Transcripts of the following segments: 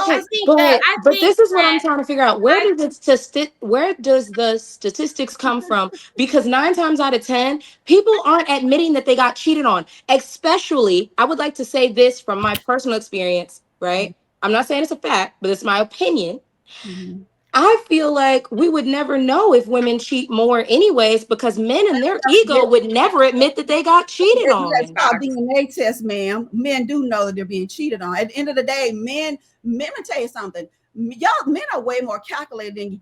Okay, I but think this is what I'm that trying to figure out. Where does the statistics come from? Because 9 times out of 10, people aren't admitting that they got cheated on. Especially, I would like to say this from my personal experience, right? I'm not saying it's a fact, but it's my opinion. Mhm. I feel like we would never know if women cheat more, anyways, because men in their ego would never admit that they got cheated That's on. called DNA test, ma'am. Men do know that they're being cheated on. At the end of the day, men will tell you something. Y'all men are way more calculated than you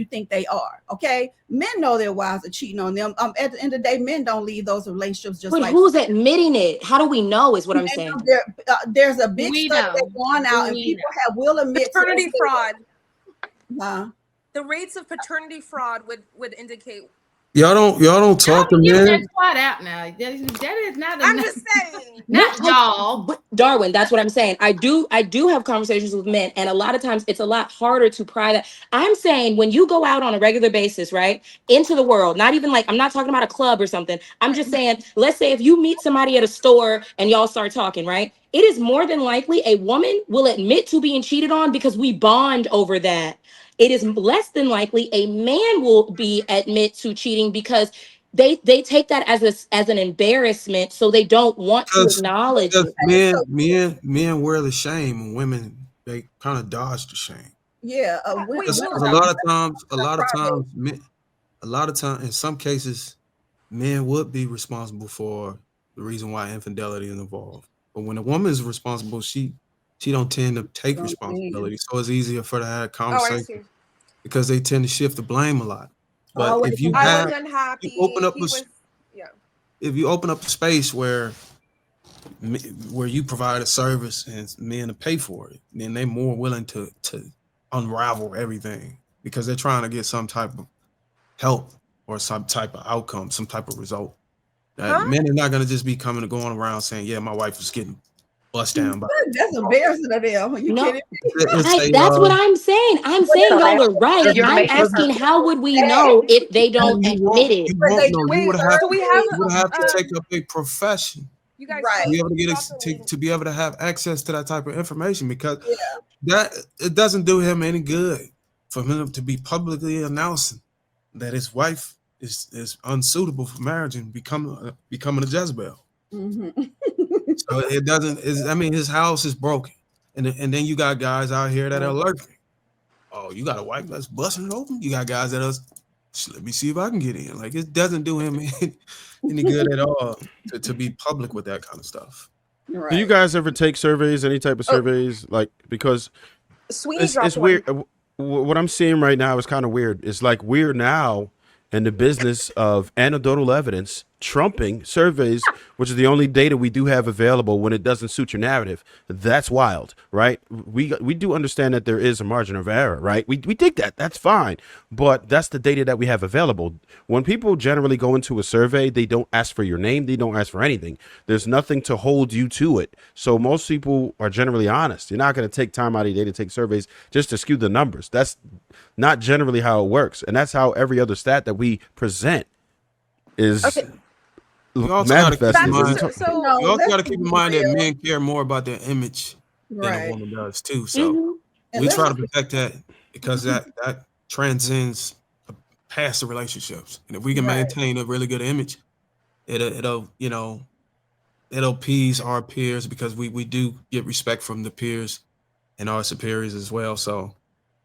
think they are. Okay, men know their wives are cheating on them. At the end of the day, men don't leave those relationships just But like who's admitting it? How do we know? Is what I'm saying. there's a big we study know. that's going out, and We people will admit to Paternity fraud. Huh? The rates of paternity fraud would indicate. Y'all don't talk to Give that men. squad out now. That is not I'm enough. just saying. Not y'all. But Darwin, that's what I'm saying. I do have conversations with men, and a lot of times it's a lot harder to pry that. I'm saying when you go out on a regular basis, right, into the world, not even like I'm not talking about a club or something. I'm just saying, let's say if you meet somebody at a store and y'all start talking, right? It is more than likely a woman will admit to being cheated on because we bond over that. It is less than likely a man will be admit to cheating because they take that as an embarrassment, so they don't want to Because acknowledge it. men wear the shame, and women they kind of dodge the shame. Yeah, Wait, Because hold a on. lot of times, a lot of times, in some cases, men would be responsible for the reason why infidelity is involved. But when a woman is responsible, she don't tend to take responsibility, so it's easier for her to have a Oh, I conversation see. because they tend to shift the blame a lot. But always if you I have was you open unhappy. up He was. Yeah. if you open up a space where you provide a service and men to pay for it, then they're more willing to unravel everything because they're trying to get some type of help or some type of outcome, some type of result. Huh? Men are not gonna just be coming and going around saying, "Yeah, my wife was getting bust down by." that's embarrassing of them. You No, kidding? It's a that's what I'm saying. I'm But saying that's y'all are right. every, You're I'm making her. asking how would we sad. know if they don't you admit won't it? you But won't they know. do You Wait. would have So we to have. you would have to Um. take up a profession You guys. Right. to be able to Drop the link. to be able to have access to that type of information because Yeah. that it doesn't do him any good for him to be publicly announcing that his wife is unsuitable for marriage and becoming a Jezebel. Mhm. So it doesn't. I mean, his house is broken, and then you got guys out here that are lurking. Oh, you got a wife that's busting it open. You got guys that are. Let me see if I can get in. Like it doesn't do him any good at all to be public with that kind of stuff. Do you Right. guys ever take surveys, any type of Oh, surveys? Like, because Sweeney it's dropped weird. one. What I'm seeing right now is kind of weird. It's like we're now in the business of anecdotal evidence trumping surveys, which is the only data we do have available when it doesn't suit your narrative. That's wild, right? We do understand that there is a margin of error, right? We dig that. That's fine. But that's the data that we have available. When people generally go into a survey, they don't ask for your name. They don't ask for anything. There's nothing to hold you to it. So most people are generally honest. You're not going to take time out of your day to take surveys just to skew the numbers. That's not generally how it works. And that's how every other stat that we present is Okay. You also got to keep in That's manifesting. mind. so. You also got to Let's keep be in mind that real. men care more about their image than a Right. woman does too. So Mhm. And we let's try to protect that because that transcends past the relationships. And if we can right. maintain a really good image, it'll it'll appease our peers because we do get respect from the peers and our superiors as well. So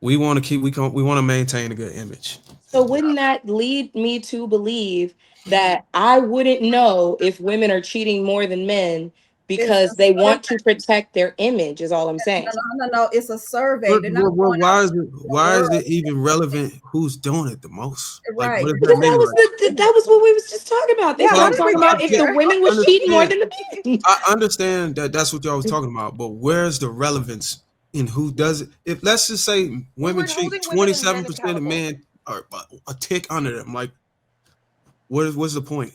we want to we want to maintain a good image. So wouldn't that lead me to believe that I wouldn't know if women are cheating more than men It's a because they survey. want to protect their image, is all I'm saying. No. It's a survey. They're not going out Why is to it the world. even relevant who's doing it the most? Like what Right. does that Because mean? Like that was what we was just talking about. They Yeah. How well, started did we talking get about if the here? women was cheating more than the men. I understand that that's what y'all was talking about, but where's the relevance in who does it? If let's just say We women were cheat, holding women and men 27% of accountable. men are a tick under them. Like, what's the point?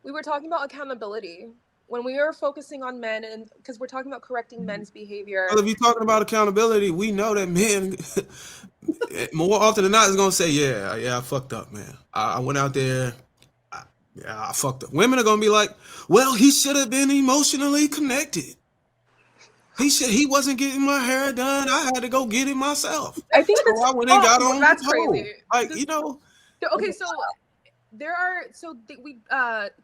We were talking about accountability when we were focusing on men, and because we're talking about correcting men's behavior. Well, if you're talking about accountability, we know that men more often than not is gonna say, "Yeah, I fucked up, man. I went out there, I fucked up." Women are gonna be like, "Well, he should have been emotionally connected." he wasn't getting my hair done. I had to go get it myself. I think So I went and got on that's the pole. crazy. Like, This- you know, Okay, so there are we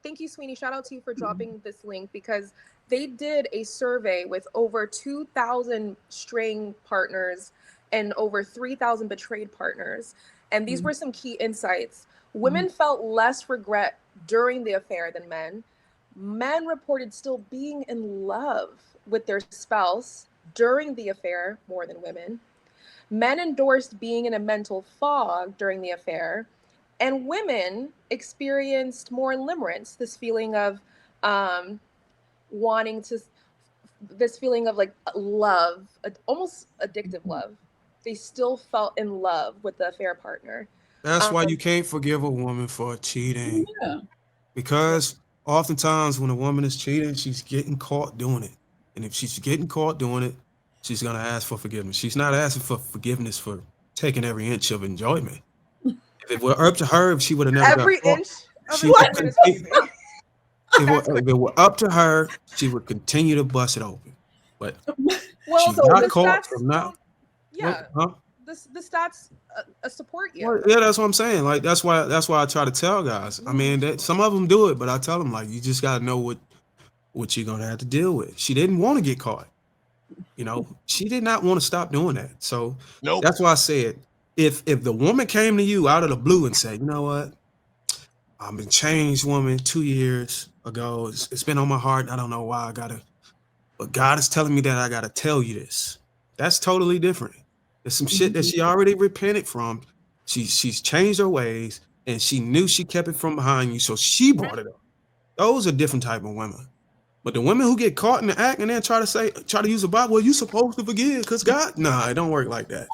thank you, Sweeney. Shout out to you for dropping this link because they did a survey with over 2,000 straying partners and over 3,000 betrayed partners, and these were some key insights. Women felt less regret during the affair than men. Men reported still being in love with their spouse during the affair more than women. Men endorsed being in a mental fog during the affair, and women experienced more limerence, this feeling of wanting to, this feeling of like love, almost addictive love. They still felt in love with the affair partner. that's why you can't forgive a woman for cheating. Yeah. Because oftentimes when a woman is cheating, she's getting caught doing it. And if she's getting caught doing it, she's going to ask for forgiveness. She's not asking for forgiveness for taking every inch of enjoyment. If it were up to her, if she would have never Every got caught, inch of she would enjoyment is crazy. if it were up to her, she would continue to bust it open. But Well, she so got the caught, stats so now, yeah, huh? the stats support you. Well, yeah, that's what I'm saying. Like that's why I try to tell guys. I mean, that some of them do it, but I tell them like you just got to know what you're gonna have to deal with. She didn't want to get caught. You know, she did not want to stop doing that. So that's why I said if the woman came to you out of the blue and said, you know what, I've been changed woman 2 years ago. It's been on my heart. I don't know why but God is telling me that I gotta tell you this. That's totally different. There's some shit that she already repented from. She's changed her ways, and she knew she kept it from behind you, so she brought it up. Those are different type of women. But the women who get caught in the act and then try to use the Bible, well, you supposed to forgive because God. Nah, it don't work like that.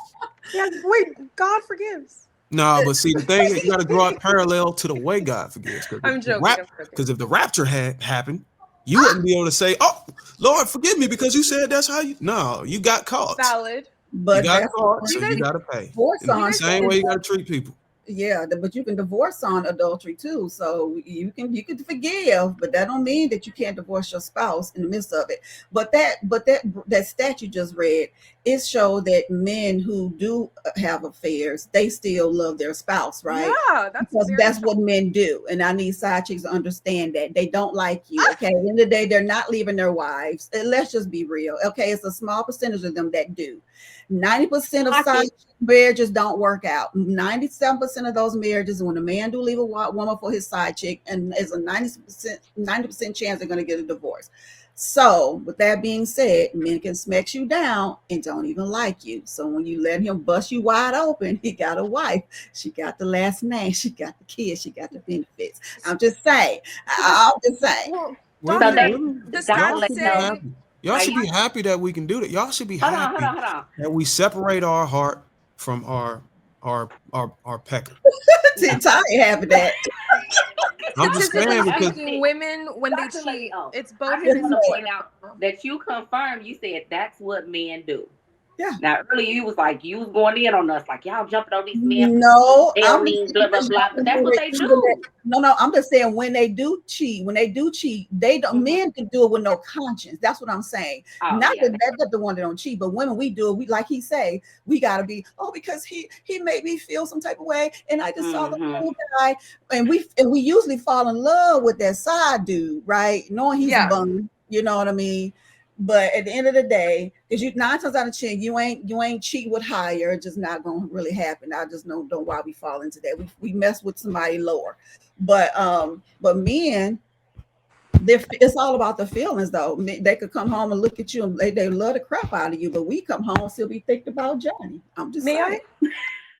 Yeah, wait, God forgives. Nah, but see, the thing is, you got to draw a parallel to the way God forgives. I'm joking. Because if the rapture had happened, you wouldn't be able to say, "Oh, Lord, forgive me," because you said that's how you. No, you got caught. Valid. But You got that's caught, what so you got to pay. divorce In the on same way you got to treat people. Yeah, but you can divorce on adultery too. So you can forgive, but that don't mean that you can't divorce your spouse in the midst of it. But that stat you just read, it showed that men who do have affairs, they still love their spouse, right? Yeah, Because that's what men do. And I need side chicks to understand that they don't like you. Okay, at the end of the day, they're not leaving their wives. And let's just be real. Okay, it's a small percentage of them that do. 90% of side marriages don't work out. 97% of those marriages, when a man do leave a woman for his side chick, and there's a 90% chance they're going to get a divorce. So with that being said, men can smack you down and don't even like you. So when you let him bust you wide open, he got a wife. She got the last name. She got the kids. She got the benefits. I'm just saying. I'm just saying. Well, Well, y'all should be happy that we can do that. Y'all should be happy that we separate our heart from our pecker. Ty having that. I'm just saying because women when they cheat, it's both. I just want to point out that you confirmed. You said that's what men do. Yeah. Now earlier you was like you was going in on us like y'all jumping on these men. No, they don't mean blah blah blah. But that's what they do. No, I'm just saying when they do cheat, they don't. Men can do it with no conscience. That's what I'm saying. Not that that's the one that don't cheat, but women we do it. We like he say we gotta be because he made me feel some type of way, and I just saw the cool guy, and we usually fall in love with that side dude, right? Knowing he's a bum, you know what I mean. But at the end of the day, because you 9 times out of 10, you ain't cheat with higher, it's just not gonna really happen. I just don't know why we fall into that. We mess with somebody lower, but men, it's all about the feelings though. They could come home and look at you and they love the crap out of you, but we come home still be thinking about Johnny. I'm just saying.